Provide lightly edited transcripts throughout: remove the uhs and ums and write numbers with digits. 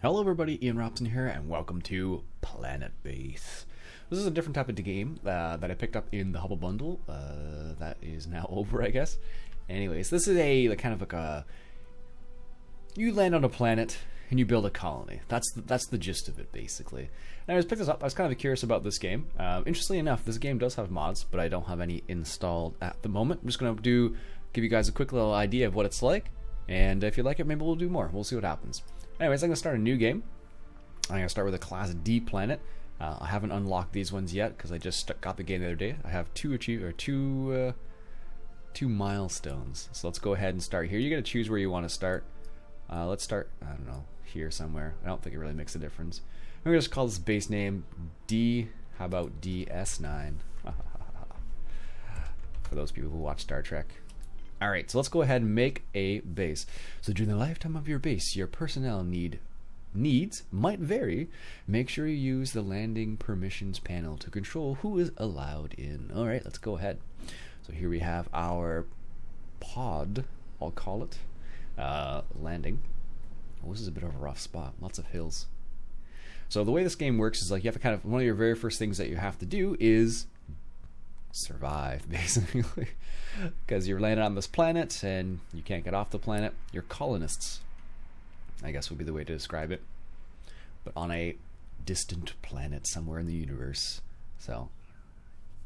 Hello everybody, Iain Robson here, and welcome to Planetbase. This is a different type of game that I picked up in the Hubble bundle. That is now over, I guess. Anyways, this is a kind of like a... You land on a planet and you build a colony. That's the gist of it, basically. And I just picked this up. I was kind of curious about this game. Interestingly enough, this game does have mods, but I don't have any installed at the moment. I'm just going to give you guys a quick little idea of what it's like, and if you like it, maybe we'll do more. We'll see what happens. Anyways, I'm going to start a new game. I'm going to start with a Class D planet. I haven't unlocked these ones yet because I just got the game the other day. I have two milestones. So let's go ahead and start here. You got to choose where you want to start. Let's start, I don't know, here somewhere. I don't think it really makes a difference. I'm going to just call this base name D. How about DS9? For those people who watch Star Trek. Alright, so let's go ahead and make a base. So during the lifetime of your base, your personnel needs might vary. Make sure you use the landing permissions panel to control who is allowed in. Alright, let's go ahead. So here we have our pod, I'll call it, landing. Oh, this is a bit of a rough spot. Lots of hills. So the way this game works is like you have to kind of, one of your very first things that you have to do is survive, basically, because you're landing on this planet and you can't get off the planet. You're colonists, I guess would be the way to describe it, but on a distant planet somewhere in the universe. So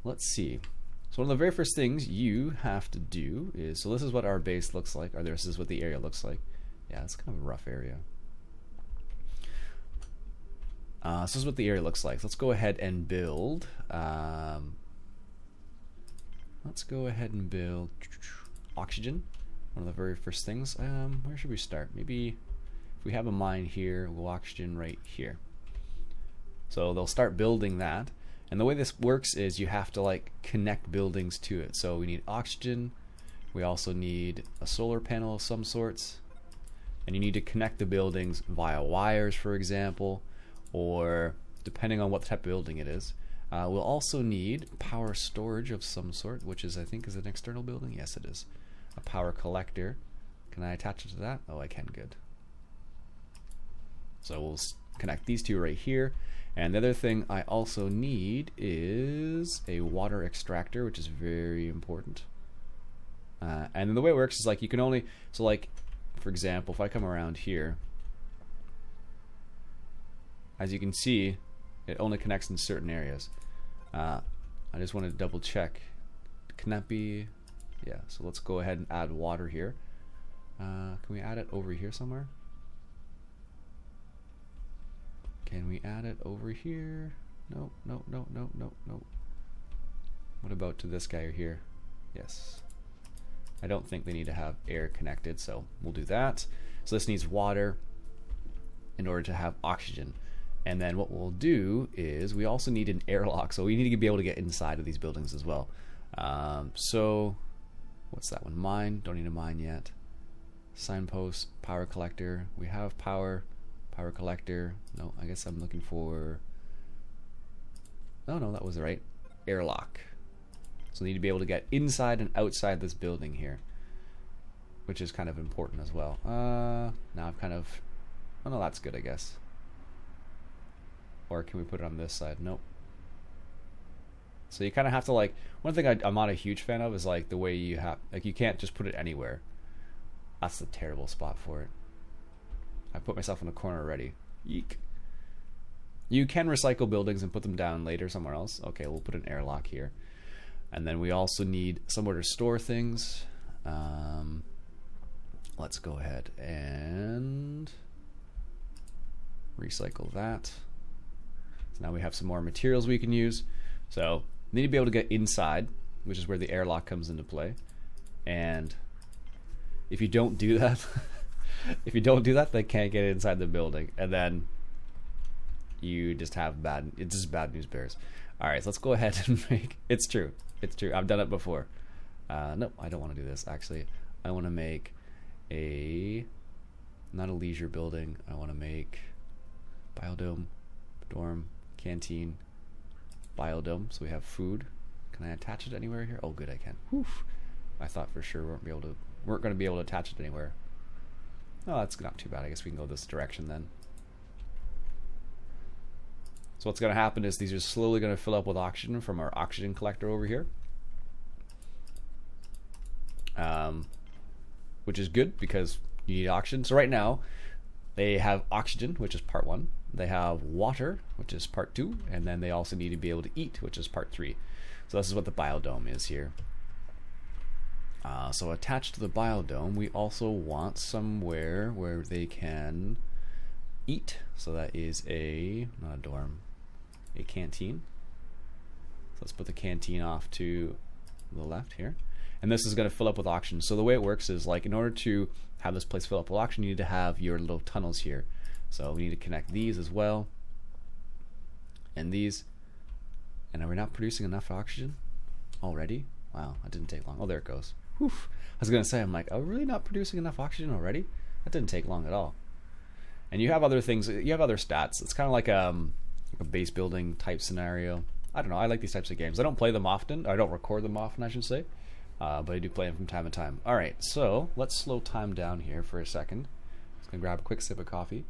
let's see. So one of the very first things you have to do is, so this is what our base looks like, or this is what the area looks like. Yeah, it's kind of a rough area. So this is what the area looks like. So let's go ahead and build. Let's go ahead and build oxygen. One of the very first things. Where should we start? Maybe if we have a mine here, we'll oxygen right here. So they'll start building that. And the way this works is you have to like connect buildings to it. So we need oxygen. We also need a solar panel of some sorts. And you need to connect the buildings via wires, for example, or depending on what type of building it is. We'll also need power storage of some sort, which is, I think, is an external building. Yes, it is. A power collector. Can I attach it to that? Oh, I can. Good. So we'll connect these two right here. And the other thing I also need is a water extractor, which is very important. And then the way it works is like you can only, so like, for example, if I come around here, as you can see, it only connects in certain areas. I just want to double check. Can that be? Yeah, so let's go ahead and add water here. Can we add it over here somewhere? Can we add it over here? No, no, no, no, no, no. What about to this guy here? Yes. I don't think they need to have air connected, so we'll do that. So this needs water in order to have oxygen. And then what we'll do is we also need an airlock, so we need to be able to get inside of these buildings as well. So what's that one? Mine. Don't need a mine yet. Signpost, power collector. We have power collector. No, I guess I'm looking for... No, that was right. Airlock. So we need to be able to get inside and outside this building here, which is kind of important as well. Now I've kind of... Oh no, that's good, I guess. Or can we put it on this side? Nope. So you kind of have to like, one thing I'm not a huge fan of is like the way you have, like you can't just put it anywhere. That's the terrible spot for it. I put myself in a corner already. Yeek. You can recycle buildings and put them down later somewhere else. Okay, we'll put an airlock here. And then we also need somewhere to store things. Let's go ahead and recycle that. So now we have some more materials we can use. So we need to be able to get inside, which is where the airlock comes into play. And if you don't do that, they can't get inside the building. And then you just have it's just bad news bears. All right, so let's go ahead and make, it's true. I've done it before. Nope, I don't want to do this. Actually, I want to make not a leisure building. I want to make biodome, dorm, canteen, biodome. So we have food. Can I attach it anywhere here? Oh, good, I can. Whew. I thought for sure we weren't going to be able to attach it anywhere. Oh, that's not too bad. I guess we can go this direction then. So what's going to happen is these are slowly going to fill up with oxygen from our oxygen collector over here. Which is good because you need oxygen. So right now, they have oxygen, which is part 1. They have water, which is part 2. And then they also need to be able to eat, which is part 3. So this is what the biodome is here. So attached to the biodome, we also want somewhere where they can eat. So that is not a dorm, a canteen. So let's put the canteen off to the left here. And this is going to fill up with oxygen. So the way it works is, like, in order to have this place fill up with oxygen, you need to have your little tunnels here. So we need to connect these as well. And these. And are we not producing enough oxygen already? Wow, that didn't take long. Oh, there it goes. Whew. I was going to say, I'm like, are we really not producing enough oxygen already? That didn't take long at all. And you have other things. You have other stats. It's kind of like a base building type scenario. I don't know. I like these types of games. I don't play them often. I don't record them often, I should say. But I do play them from time to time. Alright, so let's slow time down here for a second. Just going to grab a quick sip of coffee.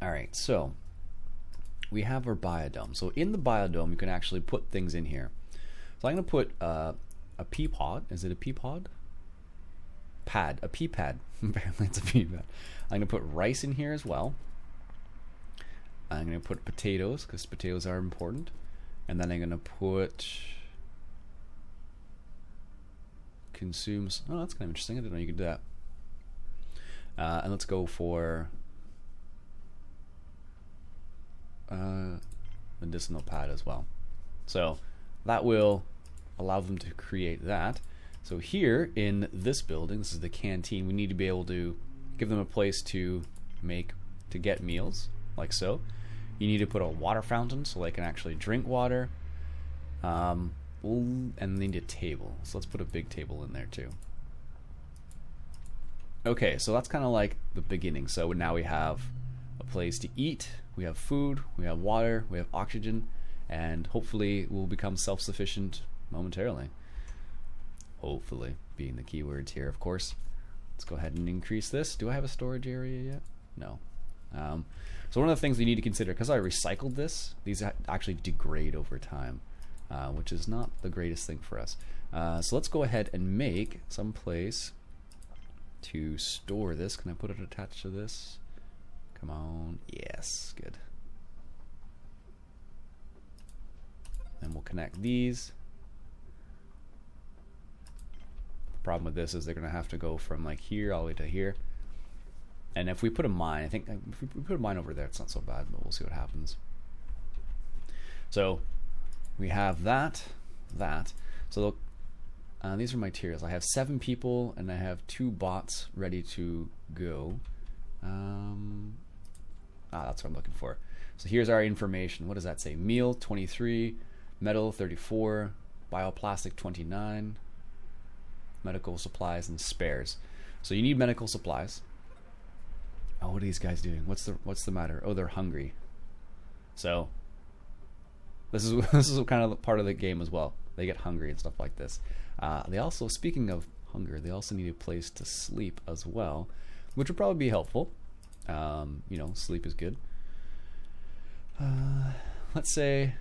Alright, so we have our biodome. So in the biodome, you can actually put things in here. So I'm going to put a pea pod. Is it a pea pod? A pea pad. Apparently it's a pea pad. I'm going to put rice in here as well. I'm going to put potatoes, because potatoes are important. And then I'm going to put... consumes... Oh, that's kind of interesting. I didn't know you could do that. And let's go for... medicinal pad as well. So that will allow them to create that. So here in this building, this is the canteen, we need to be able to give them a place to get meals, like so. You need to put a water fountain so they can actually drink water. And they need a table. So let's put a big table in there too. Okay, so that's kind of like the beginning. So now we have a place to eat, we have food, we have water, we have oxygen, and hopefully we'll become self-sufficient momentarily. Hopefully, being the keywords here, of course. Let's go ahead and increase this. Do I have a storage area yet? No. So one of the things we need to consider, because I recycled this, these actually degrade over time, which is not the greatest thing for us. So let's go ahead and make some place to store this. Can I put it attached to this? Come on. Yes, good. Then we'll connect these. The problem with this is they're going to have to go from like here all the way to here. And if we put a mine, I think if we put a mine over there, it's not so bad, but we'll see what happens. So we have that. So these are my tiers. I have 7 people and I have 2 bots ready to go. That's what I'm looking for. So here's our information. What does that say? Meal 23, metal 34, bioplastic 29, medical supplies and spares. So you need medical supplies. Oh, what are these guys doing? What's the matter? Oh, they're hungry. So this is kind of part of the game as well. They get hungry and stuff like this. They also, speaking of hunger, they also need a place to sleep as well, which would probably be helpful. Sleep is good. Let's say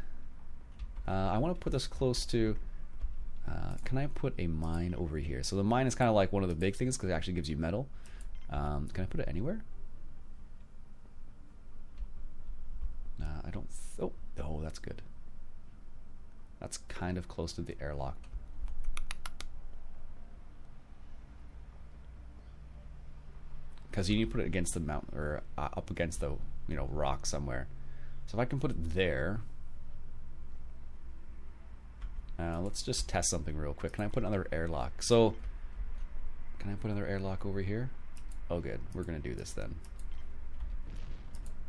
I want to put this close to... can I put a mine over here? So the mine is kind of like one of the big things because it actually gives you metal. Can I put it anywhere? I don't... Oh, that's good. That's kind of close to the airlock. Because you need to put it against the mountain or up against the rock somewhere. So if I can put it there, let's just test something real quick. Can I put another airlock? So can I put another airlock over here? Oh, good. We're gonna do this then,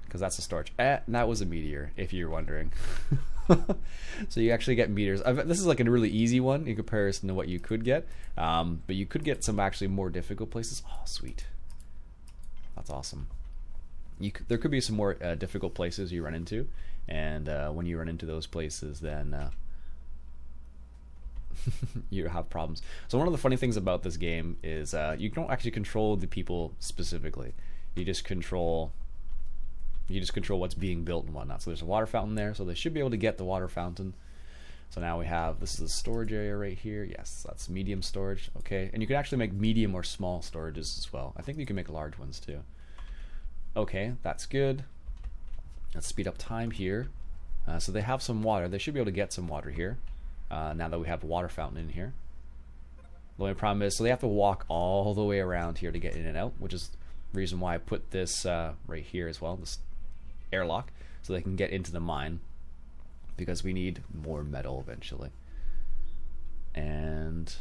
because that's a storage. And that was a meteor, if you're wondering. So you actually get meters. This is like a really easy one in comparison to what you could get, but you could get some actually more difficult places. Oh, sweet. That's awesome. There could be some more difficult places you run into, and when you run into those places, then you have problems. So one of the funny things about this game is you don't actually control the people specifically. You just control You just control what's being built and whatnot. So there's a water fountain there, so they should be able to get the water fountain. So now we have, this is the storage area right here. Yes, that's medium storage. Okay, and you can actually make medium or small storages as well. I think you can make large ones too. Okay, that's good. Let's speed up time here. So they have some water. They should be able to get some water here. Now that we have a water fountain in here. The only problem is, so they have to walk all the way around here to get in and out, which is the reason why I put this right here as well, this airlock, so they can get into the mine, because we need more metal eventually. And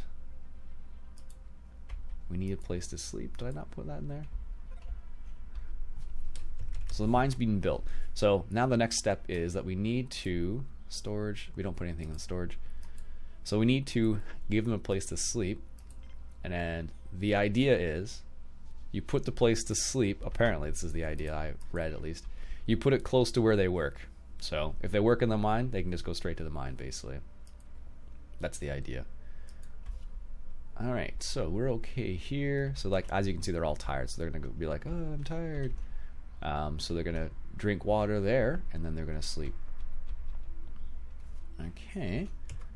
we need a place to sleep. Did I not put that in there? So the mine's being built. So now the next step is that we need to storage. We don't put anything in storage. So we need to give them a place to sleep. And then the idea is you put the place to sleep. Apparently this is the idea I read, at least. You put it close to where they work. So if they work in the mine, they can just go straight to the mine, basically. That's the idea. All right, so we're okay here. So like, as you can see, they're all tired. So they're gonna be like, oh, I'm tired. So they're gonna drink water there, and then they're gonna sleep. Okay,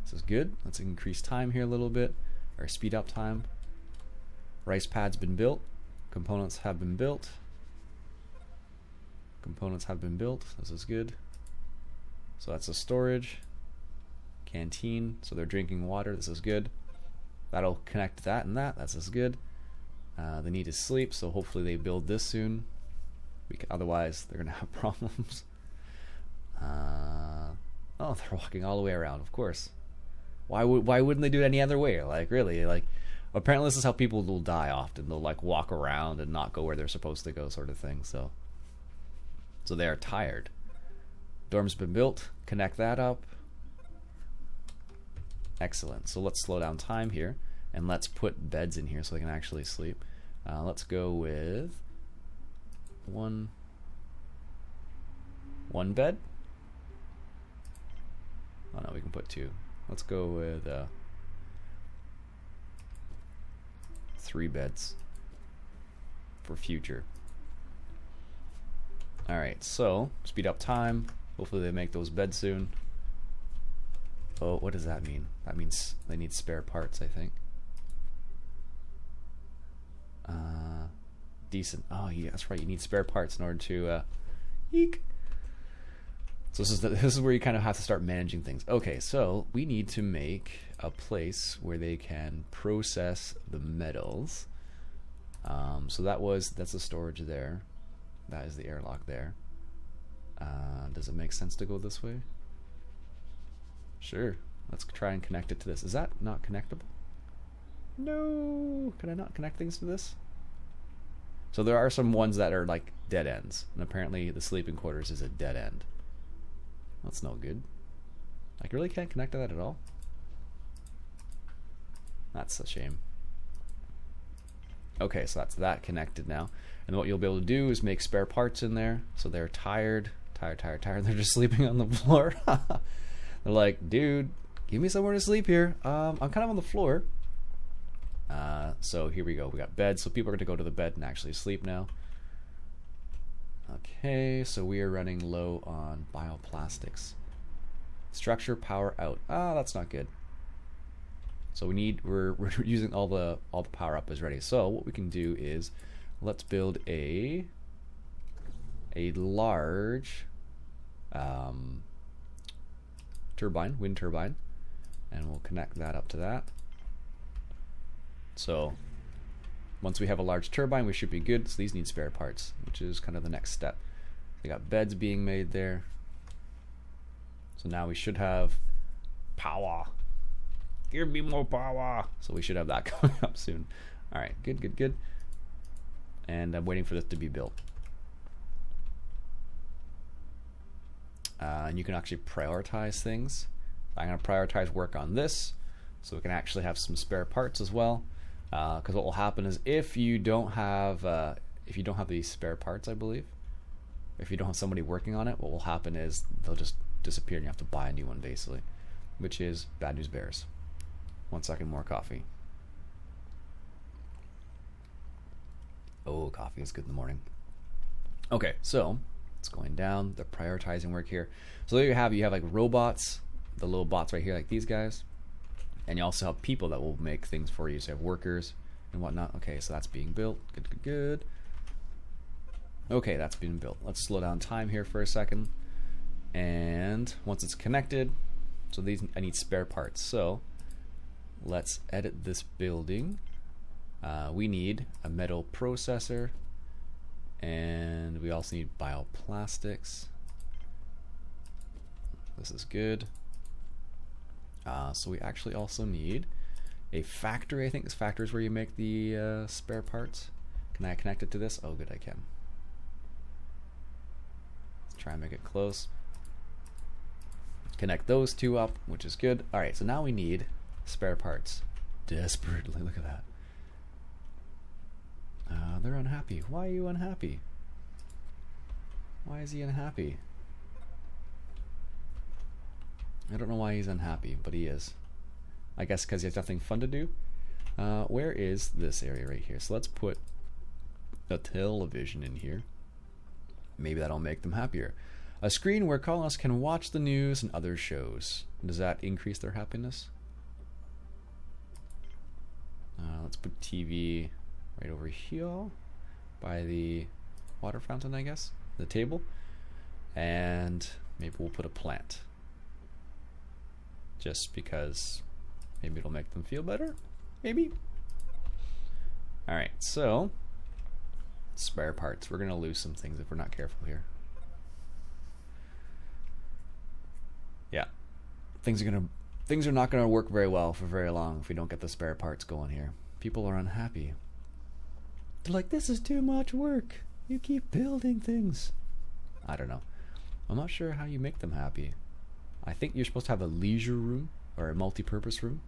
this is good. Let's increase time here a little bit, or speed up time. Rice pad's been built. Components have been built. Components have been built. This is good. So that's a storage. Canteen. So they're drinking water. This is good. That'll connect that and that. That's as good. They need to sleep, so hopefully they build this soon. Otherwise, they're gonna have problems. Oh, they're walking all the way around. Of course. Why wouldn't they do it any other way? Like, really? Like, apparently this is how people will die often. They'll like walk around and not go where they're supposed to go, sort of thing. So they are tired. Dorm's been built. Connect that up. Excellent. So let's slow down time here, and let's put beds in here so they can actually sleep. Let's go with one bed. Oh no, we can put two. Let's go with 3 beds for future. Alright, so speed up time. Hopefully they make those beds soon. Oh, what does that mean? That means they need spare parts, I think. Decent. Oh, yeah, that's right. You need spare parts in order to eek. So this is where you kind of have to start managing things. Okay, so we need to make a place where they can process the metals. So that's the storage there. That is the airlock there. Does it make sense to go this way? Sure. Let's try and connect it to this. Is that not connectable? No. Can I not connect things to this? So there are some ones that are like dead ends, and apparently the sleeping quarters is a dead end. That's no good. Like, really can't connect to that at all? That's a shame. Okay, so that's that connected now. And what you'll be able to do is make spare parts in there. So they're tired. They're just sleeping on the floor. They're like, dude, give me somewhere to sleep here. I'm kind of on the floor. So here we go. We got beds, so people are going to go to the bed and actually sleep now. Okay, so we are running low on bioplastics. Structure power out. Ah, that's not good. So we're using all the power up is ready. So what we can do is let's build a large wind turbine, and we'll connect that up to that. So once we have a large turbine, we should be good. So these need spare parts, which is kind of the next step. They got beds being made there. So now we should have power. Give me more power. So we should have that coming up soon. All right, good. And I'm waiting for this to be built. And you can actually prioritize things. I'm going to prioritize work on this, so we can actually have some spare parts as well. Because what will happen is if you don't have these spare parts, I believe, if you don't have somebody working on it, what will happen is they'll just disappear and you have to buy a new one, basically, which is bad news bears. 1 second, more coffee. Oh, coffee is good in the morning. Okay, so It's going down. They're prioritizing work here. So there you have like robots, the little bots right here, like these guys. And you also have people that will make things for you. So you have workers and whatnot. Okay, so that's being built. Good, good, good. Okay, that's being built. Let's slow down time here for a second. And once it's connected, so these, I need spare parts. So let's edit this building. We need a metal processor, and we also need bioplastics. This is good. So we actually also need a factory. I think this factory is where you make the spare parts. Can I connect it to this? Oh, good, I can. Let's try and make it close. Connect those two up, which is good. All right, so now we need spare parts. Desperately, look at that. They're unhappy. Why are you unhappy? Why is he unhappy? I don't know why he's unhappy, but he is. I guess because he has nothing fun to do. Where is this area right here? So let's put a television in here. Maybe that'll make them happier. A screen where colonists can watch the news and other shows. Does that increase their happiness? Let's put TV right over here by the water fountain, I guess, the table. And maybe we'll put a plant. Just because maybe it'll make them feel better. Maybe. Alright, so spare parts. We're going to lose some things if we're not careful here. Yeah. Things are not going to work very well for very long if we don't get the spare parts going here. People are unhappy. They're like, this is too much work. You keep building things. I don't know. I'm not sure how you make them happy. I think you're supposed to have a leisure room or a multi-purpose room.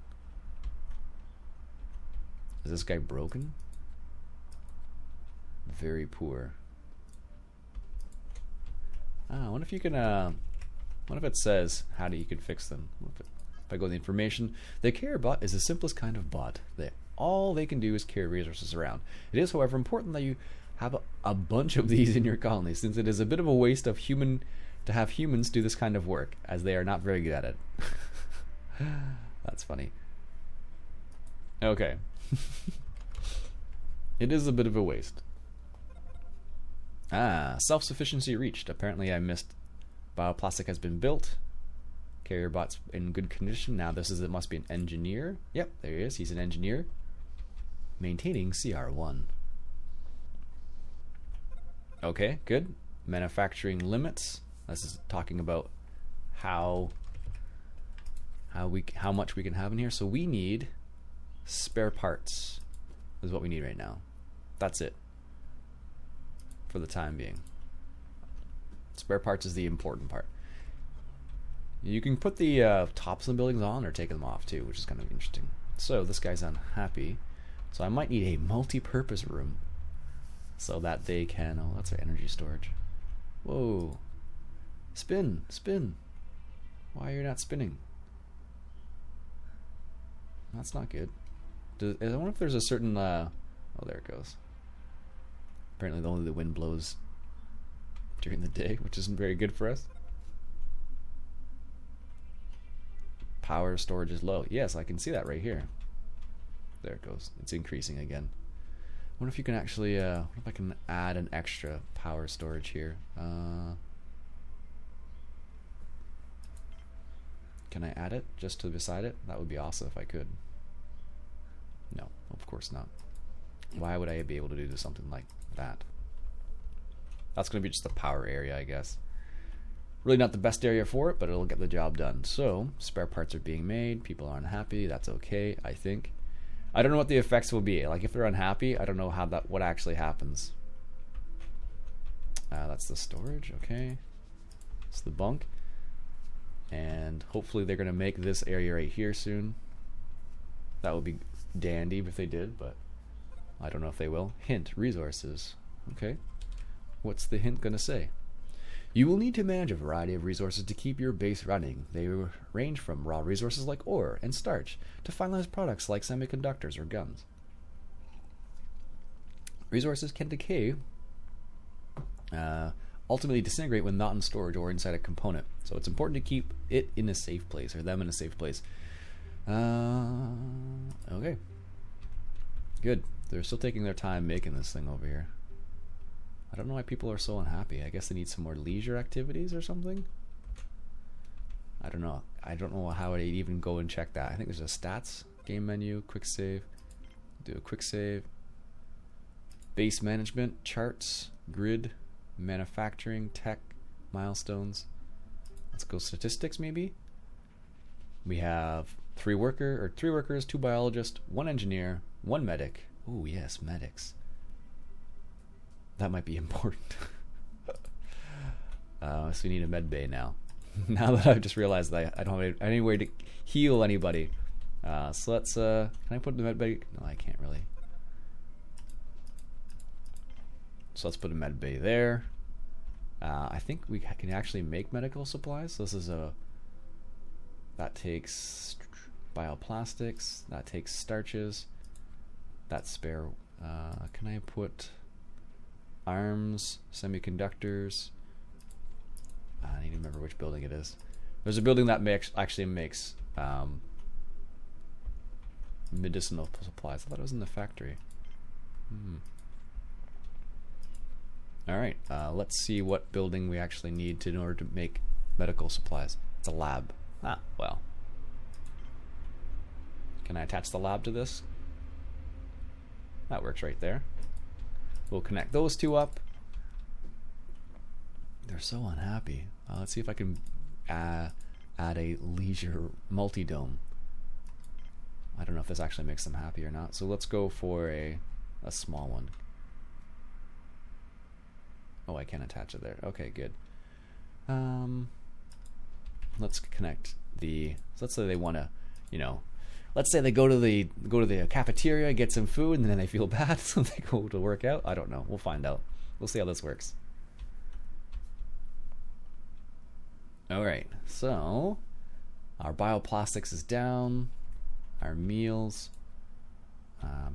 Is this guy broken? Very poor. I wonder if you can, what if it says how you can fix them? If I go to the information, the carrier bot is the simplest kind of bot. All they can do is carry resources around. It is, however, important that you have a bunch of these in your colony, since it is a bit of a waste of to have humans do this kind of work, as they are not very good at it. That's funny. Okay. It is a bit of a waste. Self-sufficiency reached. Apparently I missed. Bioplastic has been built. Carrier bot's in good condition. Now it must be an engineer. Yep, there he is. He's an engineer. Maintaining CR1. Okay, good. Manufacturing limits. This is talking about how much we can have in here. So we need spare parts. Is what we need right now. That's it. For the time being. Spare parts is the important part. You can put the tops of the buildings on or take them off too, which is kind of interesting. So this guy's unhappy. So I might need a multi-purpose room so that they can... Oh, that's our energy storage. Whoa. Spin, spin. Why are you not spinning? That's not good. I wonder if there's a certain... oh, there it goes. Apparently only the wind blows during the day, which isn't very good for us. Power storage is low. Yes, I can see that right here. There it goes. It's increasing again. I wonder if you can actually, what if I can add an extra power storage here? Can I add it just to beside it? That would be awesome if I could. No, of course not. Why would I be able to do something like that? That's going to be just the power area, I guess. Really not the best area for it, but it'll get the job done. So, spare parts are being made. People are unhappy. That's okay, I think. I don't know what the effects will be. Like, if they're unhappy, I don't know what actually happens. That's the storage, okay. It's the bunk. And hopefully they're going to make this area right here soon. That would be dandy if they did, but I don't know if they will. Hint, resources. Okay. What's the hint going to say? You will need to manage a variety of resources to keep your base running. They range from raw resources like ore and starch to finalized products like semiconductors or guns. Resources can decay ultimately disintegrate when not in storage or inside a component. So it's important to keep it in a safe place, or them in a safe place. Okay. Good. They're still taking their time making this thing over here. I don't know why people are so unhappy. I guess they need some more leisure activities or something. I don't know. I don't know how I'd even go and check that. I think there's a stats, game menu, quick save. Do a quick save. Base management, charts, grid, manufacturing, tech, milestones. Let's go statistics maybe. We have 3 workers, 2 biologists, 1 engineer, 1 medic. Ooh, yes, medics. That might be important. So we need a med bay now. Now that I've just realized that I don't have any way to heal anybody. So let's, can I put the med bay? No, I can't really. So let's put a med bay there. I think we can actually make medical supplies. So this is that takes bioplastics, that takes starches, that's spare. Can I put arms, semiconductors? I need to remember which building it is. There's a building that actually makes medicinal supplies. I thought it was in the factory. Alright, let's see what building we actually need in order to make medical supplies. It's a lab. Ah, well. Can I attach the lab to this? That works right there. We'll connect those 2 up. They're so unhappy. Let's see if I can add a leisure multi-dome. I don't know if this actually makes them happy or not. So let's go for a small one. Oh, I can't attach it there. Okay, good. Let's connect the. So let's say they want to, let's say they go to the cafeteria, get some food, and then they feel bad, so they go to work out. I don't know. We'll find out. We'll see how this works. All right. So our bioplastics is down. Our meals.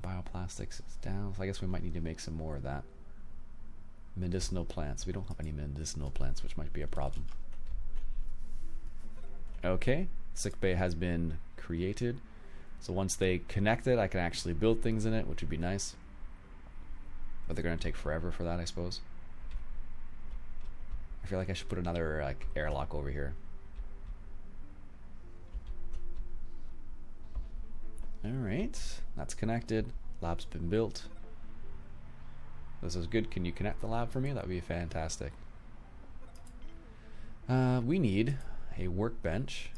Bioplastics is down. So I guess we might need to make some more of that. Medicinal plants. We don't have any medicinal plants, which might be a problem. Okay, sick bay has been created. So once they connect it, I can actually build things in it, which would be nice. But they're going to take forever for that, I suppose. I feel like I should put another airlock over here. Alright, that's connected. Lab's been built. This is good. Can you connect the lab for me? That would be fantastic. We need a workbench.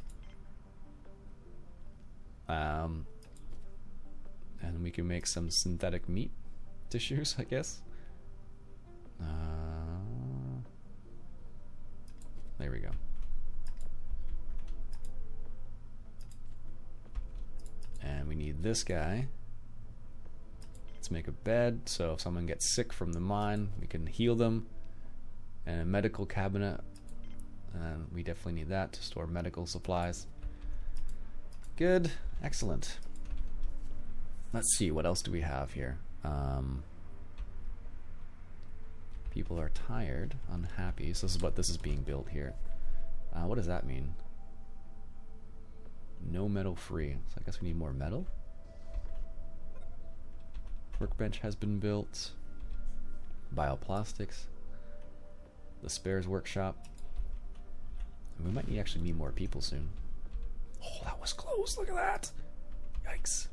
And we can make some synthetic meat tissues, I guess. There we go. And we need this guy. Let's make a bed, so if someone gets sick from the mine, we can heal them. And a medical cabinet. And we definitely need that to store medical supplies. Good. Excellent. Let's see, what else do we have here? People are tired, unhappy. So this is what this is being built here. What does that mean? No metal free. So I guess we need more metal. Workbench has been built. Bioplastics. The spares workshop. We might actually need more people soon. Oh, that was close. Look at that. Yikes.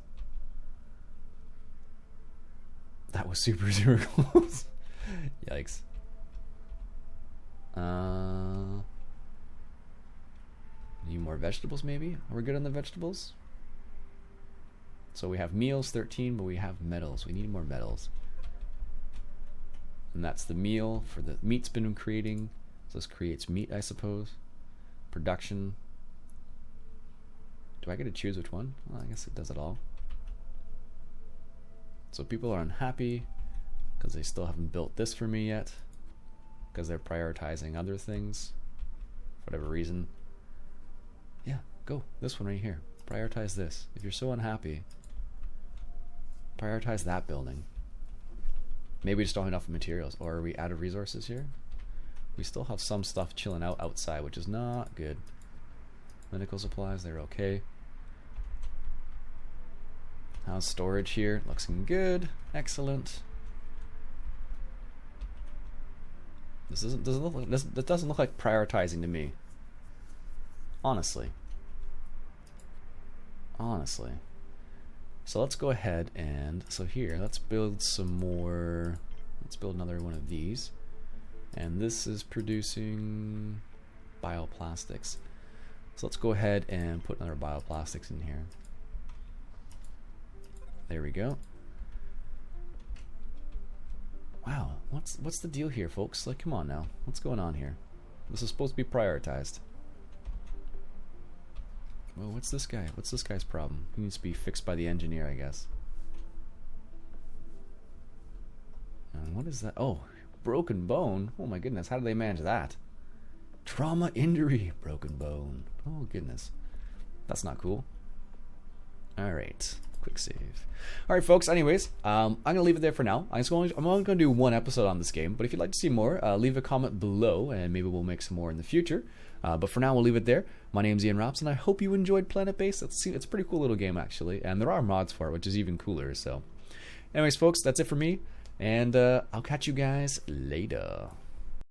That was super close. Yikes. Need more vegetables maybe? Are we good on the vegetables? So we have meals 13, but we have metals. We need more metals. And that's the meal for the meat's been creating. So this creates meat, I suppose. Production. Do I get to choose which one? Well, I guess it does it all. So people are unhappy because they still haven't built this for me yet, because they're prioritizing other things for whatever reason. Yeah, go. This one right here. Prioritize this. If you're so unhappy, prioritize that building. Maybe we just don't have enough materials. Or are we out of resources here? We still have some stuff chilling out outside, which is not good. Medical supplies, they're okay. How's storage here? Looking good. Excellent. This doesn't look like prioritizing to me. Honestly. So let's go ahead and here, let's build some more. Let's build another one of these. And this is producing bioplastics. So let's go ahead and put another bioplastics in here. There we go. Wow, what's the deal here, folks? Like, come on now. What's going on here? This is supposed to be prioritized. Well, what's this guy? What's this guy's problem? He needs to be fixed by the engineer, I guess. And what is that? Oh, broken bone. Oh my goodness, how did they manage that? Trauma injury, broken bone. Oh goodness, that's not cool. All right, quick save. All right, folks. Anyways, I'm gonna leave it there for now. I'm only gonna do one episode on this game, but if you'd like to see more, leave a comment below, and maybe we'll make some more in the future. But for now, we'll leave it there. My name's Iain Robson. I hope you enjoyed Planetbase. It's a pretty cool little game, actually, and there are mods for it, which is even cooler. So, anyways, folks, that's it for me, and I'll catch you guys later.